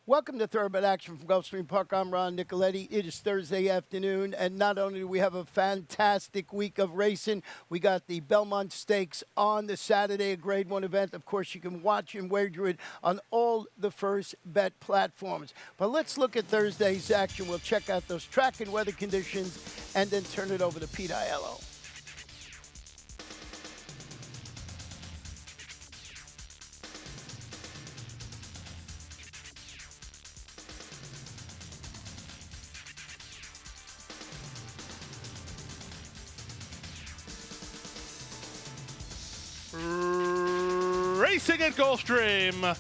Welcome to Thoroughbred Action from Gulfstream Park. I'm Ron Nicoletti. It is Thursday afternoon, and not only do we have a fantastic week of racing, we got the Belmont Stakes on the Saturday, a Grade 1 event. Of course, you can watch and wager it on all the First Bet platforms. But let's look at Thursday's action. We'll check out those track and weather conditions and then turn it over to Pete Aiello. Racing at Gulfstream.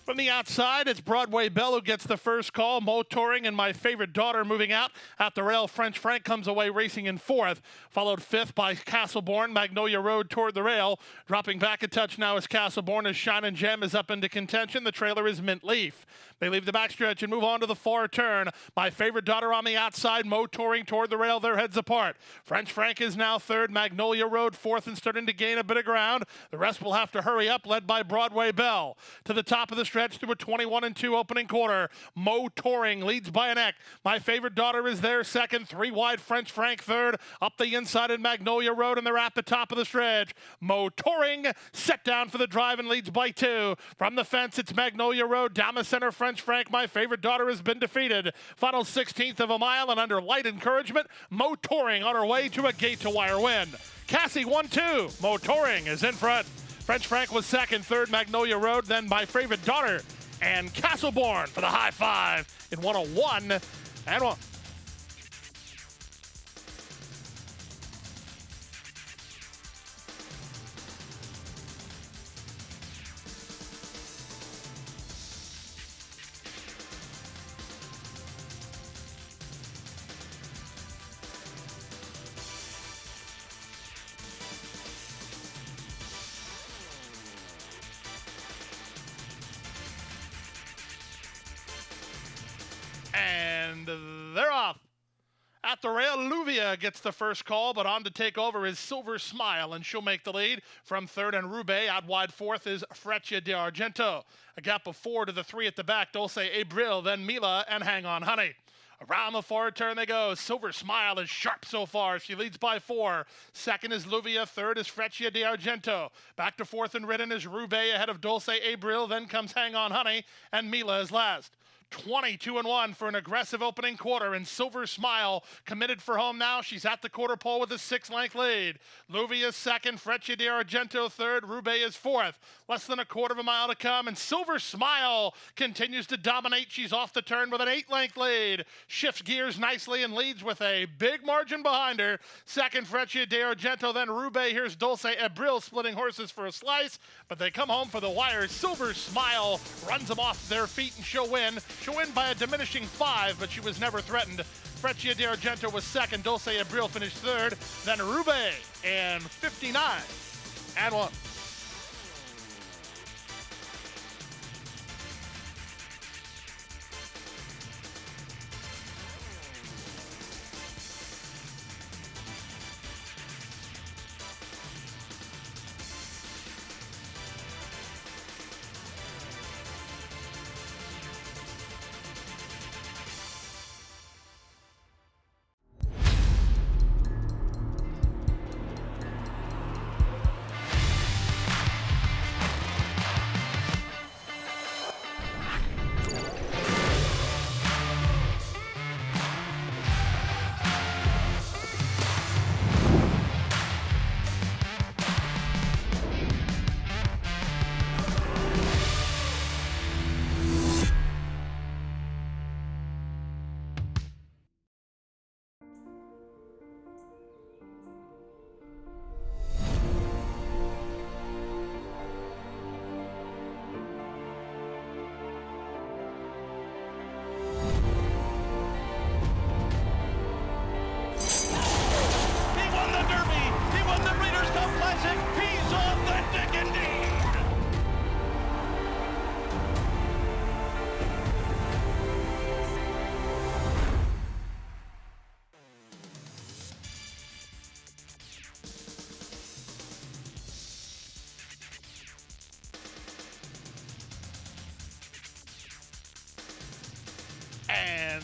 From the outside, it's Broadway Belle who gets the first call. Motoring and My Favorite Daughter moving out. At the rail, French Frank comes away racing in fourth. Followed fifth by Castleborn. Magnolia Road toward the rail. Dropping back a touch now is Castleborn as Shine and Gem is up into contention. The trailer is Mint Leaf. They leave the backstretch and move on to the far turn. My Favorite Daughter on the outside. Motoring toward the rail. Their heads apart. French Frank is now third. Magnolia Road fourth and starting to gain a bit of ground. The rest will have to hurry up, led by Broadway Belle. To the top of the stretch through a 21-2 opening quarter. Motoring leads by a neck. My Favorite Daughter is there second. Three wide, French Frank third. Up the inside in Magnolia Road, and they're at the top of the stretch. Motoring set down for the drive and leads by two. From the fence, it's Magnolia Road. Down the center, French Frank. My Favorite Daughter has been defeated. Final 16th of a mile, and under light encouragement, Motoring on her way to a gate-to-wire win. Cassie 1-2. Motoring is in front. French Frank was second, third Magnolia Road, then My Favorite Daughter and Castleborn for the high five in 101 and 1. And they're off. At the rail, Luvia gets the first call, but on to take over is Silver Smile, and she'll make the lead. From third and Roubaix, out wide fourth is Freccia de Argento. A gap of 4 to the 3 at the back, Dulce Abril, then Mila, and Hang On Honey. Around the forward turn they go. Silver Smile is sharp so far. She leads by 4. Second is Luvia. Third is Freccia de Argento. Back to fourth and ridden is Roubaix ahead of Dulce Abril. Then comes Hang On Honey, and Mila is last. 22-1 for an aggressive opening quarter, and Silver Smile committed for home now. She's at the quarter pole with a 6-length lead. Luvia is second, Freccia de Argento third, Roubaix is fourth. Less than a quarter of a mile to come, and Silver Smile continues to dominate. She's off the turn with an 8-length lead. Shifts gears nicely and leads with a big margin behind her. Second, Freccia de Argento, then Roubaix. Here's Dulce Abril splitting horses for a slice, but they come home for the wire. Silver Smile runs them off their feet, and she'll win. She'll win by a diminishing 5, but she was never threatened. Freccia de Argento was second. Dulce Abril finished third. Then Roubaix and 59 and 1.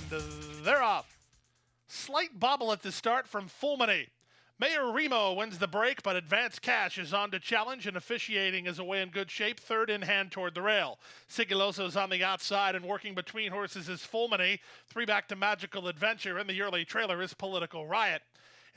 they're off. Slight bobble at the start from Fulmini. Mayor Remo wins the break, but Advanced Cash is on to challenge, and officiating is away in good shape, third in hand toward the rail. Sigiloso's on the outside, and working between horses is Fulmini. 3 back to Magical Adventure, and the early trailer is Political Riot.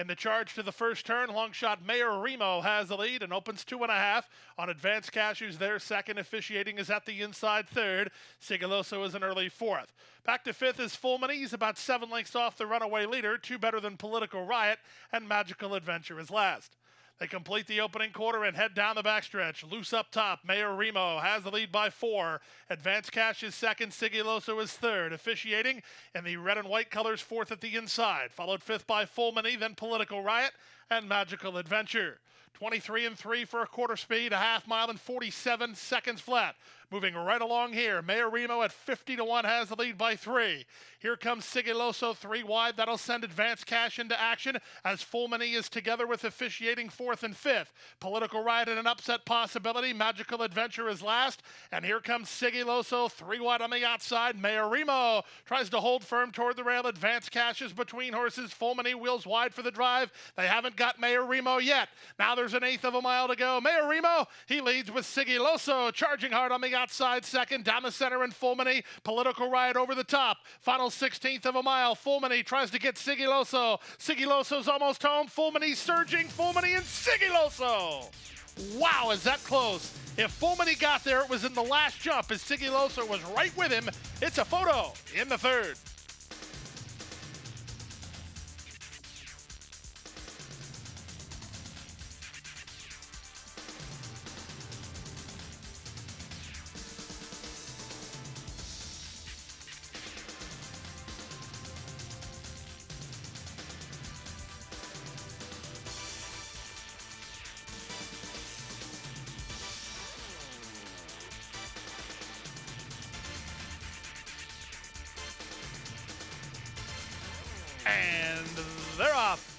In the charge to the first turn, long shot Mayor Remo has the lead and opens 2.5 on Advanced Cash, who's there second. Officiating is at the inside third. Sigiloso is an early fourth. Back to fifth is Fulmini. He's about 7 lengths off the runaway leader, 2 better than Political Riot, and Magical Adventure is last. They complete the opening quarter and head down the backstretch. Loose up top, Mayor Remo has the lead by 4. Advanced Cash is second, Sigiloso is third. Officiating in the red and white colors, fourth at the inside. Followed fifth by Fulmini, then Political Riot, and Magical Adventure. 23 and 3 for a quarter speed, a half mile and 47 seconds flat. Moving right along here, Mayor Remo at 50-1 has the lead by 3. Here comes Sigiloso 3 wide. That'll send Advanced Cash into action as Fulmini is together with officiating 4th and 5th. Political Riot and an upset possibility. Magical Adventure is last. And here comes Sigiloso 3 wide on the outside. Mayor Remo tries to hold firm toward the rail. Advanced Cash is between horses. Fulmini wheels wide for the drive. They haven't got Mayor Remo yet. Now there's an 1/8 of a mile to go. Mayor Remo, he leads with Sigiloso charging hard on the outside second. Down the center and Fulmini. Political Riot over the top. Final 1/16 of a mile. Fulmini tries to get Sigiloso. Sigiloso's almost home. Fulmini surging. Fulmini and Sigiloso. Wow, is that close? If Fulmini got there, it was in the last jump as Sigiloso was right with him. It's a photo in the third. And they're off.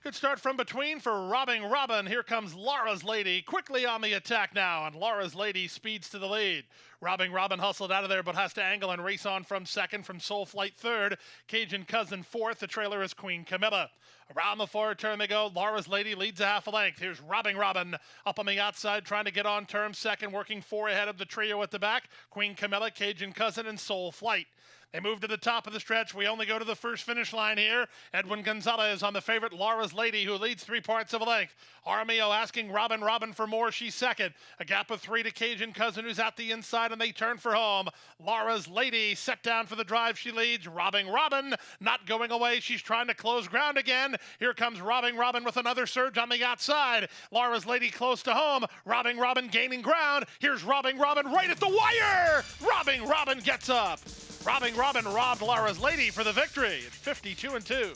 Good start from between for Robbing Robin. Here comes Laura's Lady quickly on the attack now, and Laura's Lady speeds to the lead. Robbing Robin hustled out of there but has to angle and race on from second, from Soul Flight third. Cajun Cousin fourth. The trailer is Queen Camilla. Around the forward turn they go. Laura's Lady leads a half a length. Here's Robbing Robin up on the outside trying to get on term second, working 4 ahead of the trio at the back. Queen Camilla, Cajun Cousin, and Soul Flight. They move to the top of the stretch. We only go to the first finish line here. Edwin Gonzalez on the favorite Laura's Lady, who leads 3 parts of a length. Armio asking Robin for more. She's second. A gap of 3 to Cajun Cousin, who's at the inside, and they turn for home. Laura's Lady set down for the drive. She leads. Robbing Robin not going away. She's trying to close ground again. Here comes Robbing Robin with another surge on the outside. Laura's Lady close to home. Robbing Robin gaining ground. Here's Robbing Robin right at the wire. Robbing Robin gets up. Robbing Robin robbed Laura's Lady for the victory at 52 and 2.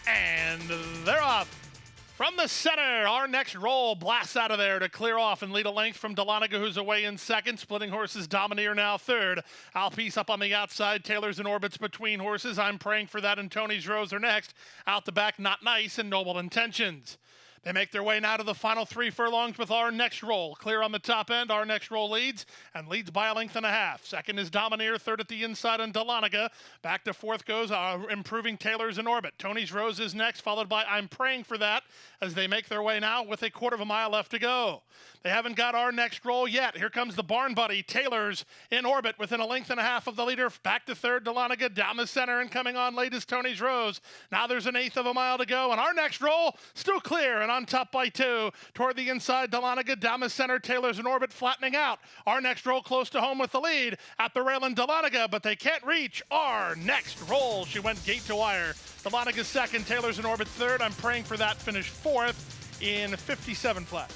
And they're off. From the center, our next roll blasts out of there to clear off and lead a length from Dahlonega, who's away in second. Splitting horses, Domineer now third. Alpice up on the outside. Taylor's in orbits between horses. I'm praying for that, and Tony's Rose are next. Out the back, Not Nice and Noble Intentions. They make their way now to the final 3 furlongs with Our Next Roll. Clear on the top end. Our Next Roll leads by a length and a half. Second is Domineer, third at the inside and Dahlonega. Back to fourth goes Improving Taylor's in orbit. Tony's Rose is next, followed by I'm Praying for That, as they make their way now with a 1/4 mile left to go. They haven't got Our Next Roll yet. Here comes the Barn Buddy. Taylor's in orbit within a length and a half of the leader. Back to third, Dahlonega down the center, and coming on late is Tony's Rose. Now there's an 1/8 of a mile to go, and Our Next Roll still clear and on top by 2. Toward the inside, Dahlonega down the center. Taylor's in orbit, flattening out. Our Next Roll close to home with the lead at the rail in Dahlonega, but they can't reach Our Next Roll. She went gate to wire. Dahlonega second, Taylor's in orbit third. I'm Praying for That finished fourth in 57 flat.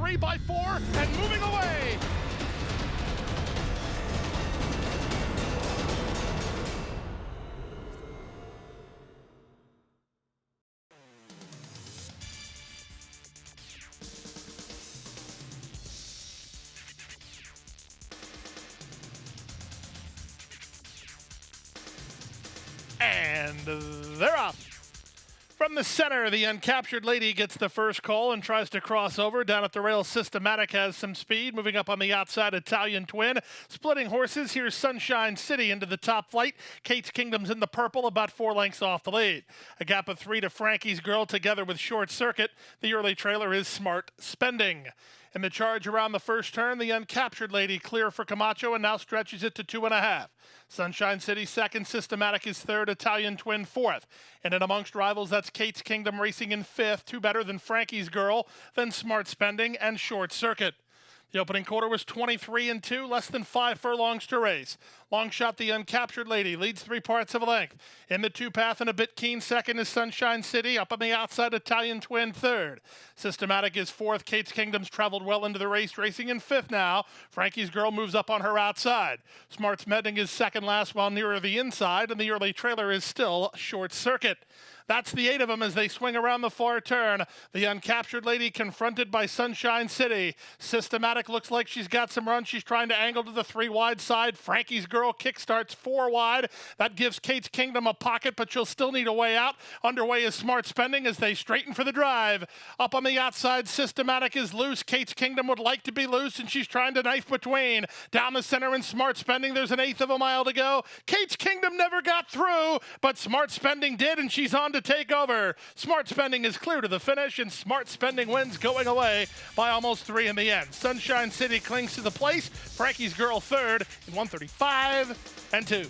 3 by 4 and moving away. And they're off. From the center, the uncaptured lady gets the first call and tries to cross over. Down at the rail, Systematic has some speed. Moving up on the outside, Italian Twin. Splitting horses, here's Sunshine City into the top flight. Kate's Kingdom's in the purple, about 4 lengths off the lead. A gap of 3 to Frankie's Girl together with Short Circuit. The early trailer is Smart Spending. In the charge around the first turn, the uncaptured lady clear for Camacho and now stretches it to 2.5. Sunshine City second, Systematic is third, Italian Twin fourth. And in amongst rivals, that's Kate's Kingdom racing in fifth, 2 better than Frankie's Girl, then Smart Spending and Short Circuit. The opening quarter was 23-2, less than 5 furlongs to race. Long shot, the uncaptured lady leads 3 parts of a length. In the 2-path and a bit keen second is Sunshine City. Up on the outside, Italian Twin third. Systematic is fourth. Kate's Kingdom's traveled well into the race, racing in fifth now. Frankie's Girl moves up on her outside. Smart Spending is second last while nearer the inside, and the early trailer is still Short Circuit. That's the 8 of them as they swing around the far turn. The uncaptured lady confronted by Sunshine City. Systematic looks like she's got some run. She's trying to angle to the 3 wide side. Frankie's Girl kickstarts 4 wide. That gives Kate's Kingdom a pocket, but she'll still need a way out. Underway is Smart Spending as they straighten for the drive. Up on the outside, Systematic is loose. Kate's Kingdom would like to be loose, and she's trying to knife between. Down the center in Smart Spending, there's an 1/8 of a mile to go. Kate's Kingdom never got through, but Smart Spending did, and she's on to take over. Smart Spending is clear to the finish, and Smart Spending wins going away by almost 3 in the end. Sunshine City clings to the place. Frankie's Girl third in 1:35-2.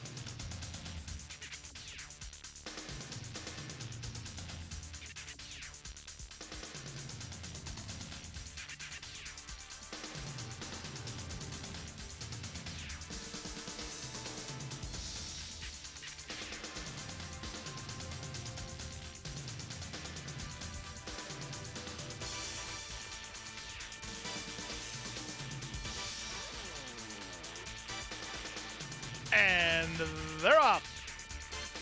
And they're off.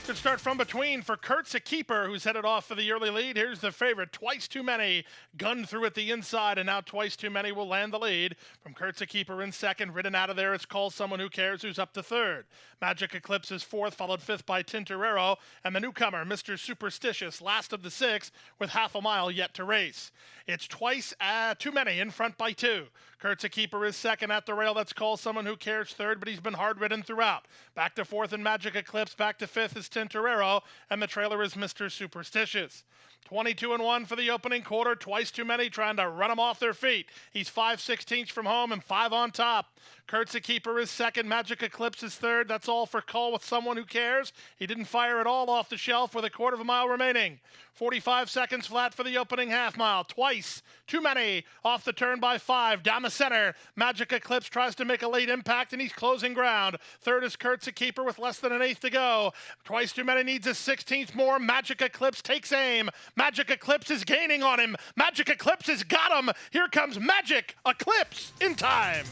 Good start from between for Kurt's a keeper, who's headed off for the early lead. Here's the favorite, Twice Too Many. Gunned through at the inside, and now Twice Too Many will land the lead. From Kurt's a keeper in second, ridden out of there, it's Call Someone Who Cares, who's up to third. Magic Eclipse is fourth, followed fifth by Tintorero. And the newcomer, Mr. Superstitious, last of the 6, with half a mile yet to race. It's Twice Too Many in front by 2. Kurt's a keeper is second at the rail. That's Call Someone Who Cares third, but he's been hard-ridden throughout. Back to fourth in Magic Eclipse. Back to fifth is Tintorero, and the trailer is Mr. Superstitious. 22-1 for the opening quarter. Twice Too Many trying to run them off their feet. He's 5/16 from home and 5 on top. Kurt's a keeper is second. Magic Eclipse is third. That's all for Call with Someone Who Cares. He didn't fire at all off the shelf with a 1/4 mile remaining. 45 seconds flat for the opening half mile. Twice Too Many off the turn by 5. Down the center, Magic Eclipse tries to make a late impact, and he's closing ground. Third is Kurt's a keeper with less than an 1/8 to go. Twice Too Many needs a 16th more. Magic Eclipse takes aim. Magic Eclipse is gaining on him. Magic Eclipse has got him. Here comes Magic Eclipse in time.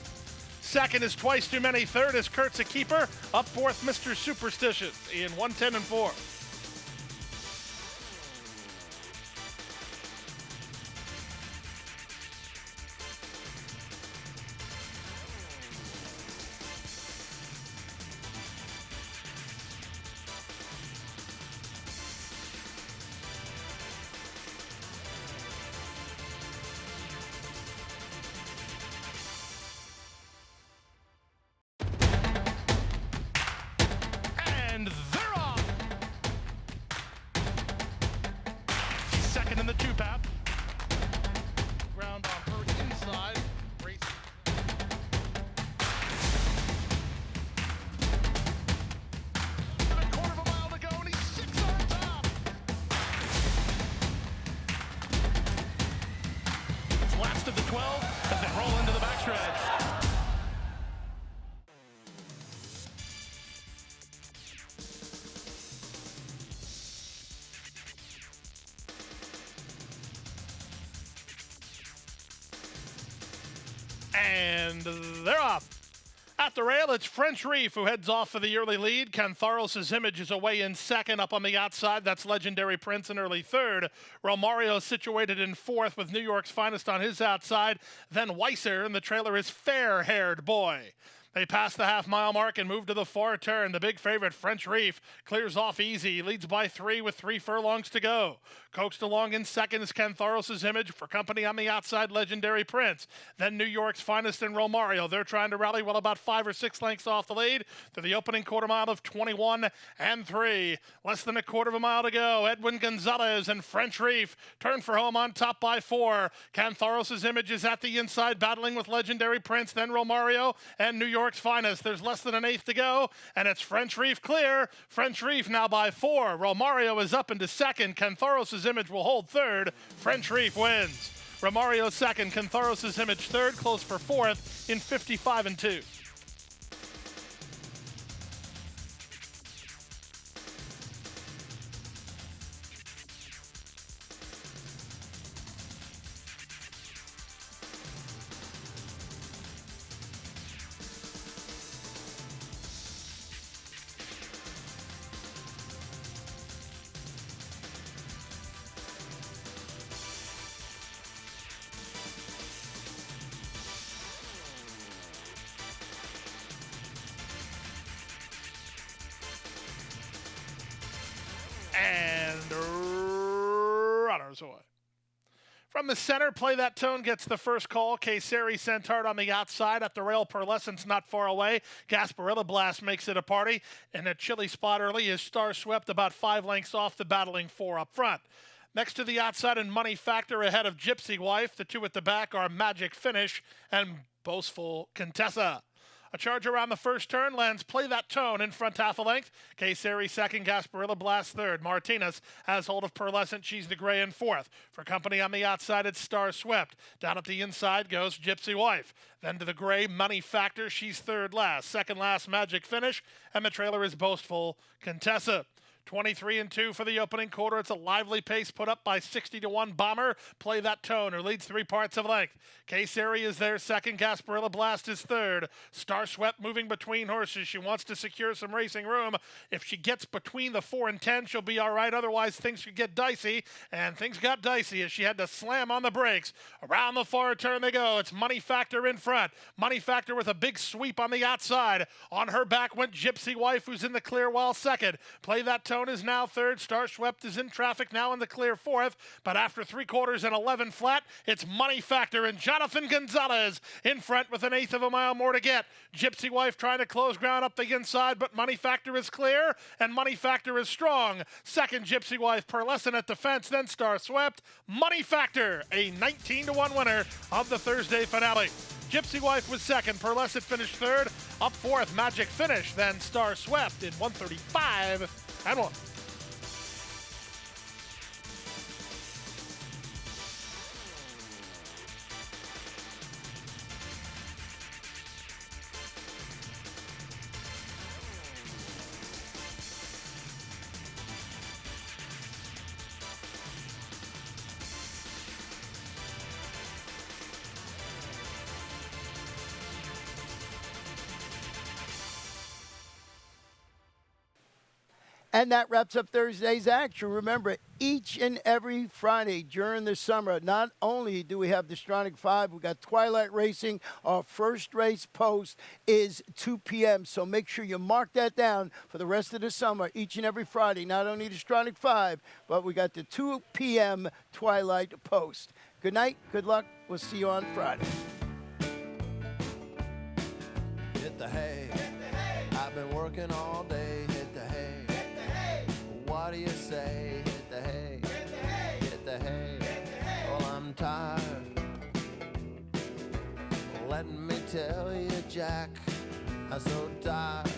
Second is Twice Too Many. Third is Kurt's a keeper. Up fourth, Mr. Superstitious in 1:10-4. And they're off. Second in the 2-path. Ground on her inside. Race. And a 1/4 of a mile to go, and he's 6 on top. It's last of the 12 as they roll into the backstretch. And they're off. At the rail, it's French Reef who heads off for the early lead. Cantharos' Image is away in second. Up on the outside, that's Legendary Prince in early third. Romario situated in fourth with New York's Finest on his outside. Then Weiser, and the trailer is Fair-Haired Boy. They pass the half-mile mark and move to the far turn. The big favorite, French Reef, clears off easy. Leads by 3 with 3 furlongs to go. Coaxed along in second is Cantharos' Image. For company on the outside, Legendary Prince. Then New York's Finest and Romario. They're trying to rally well about 5 or 6 lengths off the lead to the opening quarter mile of 21 and 3. Less than a quarter of a mile to go. Edwin Gonzalez and French Reef turn for home on top by 4. Cantharos' Image is at the inside, battling with Legendary Prince, then Romario and New York's Finest. There's less than an eighth to go, and it's French Reef clear. French Reef now by 4. Romario is up into second. Cantharos' Image will hold third. French Reef wins. Romario second. Cantharos' Image third. Close for fourth in 55 and 2. And runners away. From the center, Play That Tone gets the first call. Kayseri Centard on the outside. At the rail, Pearlescence not far away. Gasparilla Blast makes it a party. And a chilly spot early is Star Swept about 5 lengths off the battling 4 up front. Next to the outside and Money Factor ahead of Gypsy Wife. The 2 at the back are Magic Finish and Boastful Contessa. A charge around the first turn lands Play That Tone in front half a length. Kayseri second, Gasparilla Blast third. Martinez has hold of Pearlescent. She's the gray in fourth. For company on the outside, it's Star Swept. Down at the inside goes Gypsy Wife. Then to the gray, Money Factor. She's third last. Second last, Magic Finish. And the trailer is Boastful Contessa. 23 and 2 for the opening quarter. It's a lively pace put up by 60 to 1 Bomber. Play That Tone, who leads 3 parts of length. Kayseri is there second. Gasparilla Blast is third. Star Swept moving between horses. She wants to secure some racing room. If she gets between the 4 and 10, she'll be all right. Otherwise, things could get dicey. And things got dicey as she had to slam on the brakes. Around the far turn they go. It's Money Factor in front. Money Factor with a big sweep on the outside. On her back went Gypsy Wife, who's in the clear while second. Play That Tone is now third. Star Swept is in traffic now in the clear fourth. But after 3/4 and 11 flat, it's Money Factor and Jonathan Gonzalez in front with an eighth of a mile more to get. Gypsy Wife trying to close ground up the inside, but Money Factor is clear and Money Factor is strong. Second, Gypsy Wife, Pearlescent at the fence, then Star Swept. Money Factor, a 19 to 1 winner of the Thursday finale. Gypsy Wife was second. Pearlescent finished third. Up fourth, Magic Finish, then Star Swept in 135 and 1. And that wraps up Thursday's action. Remember, each and every Friday during the summer, not only do we have the Stronach 5, we got Twilight Racing. Our first race post is 2 p.m., so make sure you mark that down for the rest of the summer, each and every Friday. Not only the Stronach 5, but we got the 2 p.m. Twilight post. Good night, good luck. We'll see you on Friday. Hit the hay. I've been working all day. Hit the hay. What do you say? Hit the hay. Hit the hay. Well, I'm tired. Let me tell you, Jack, I'm so tired.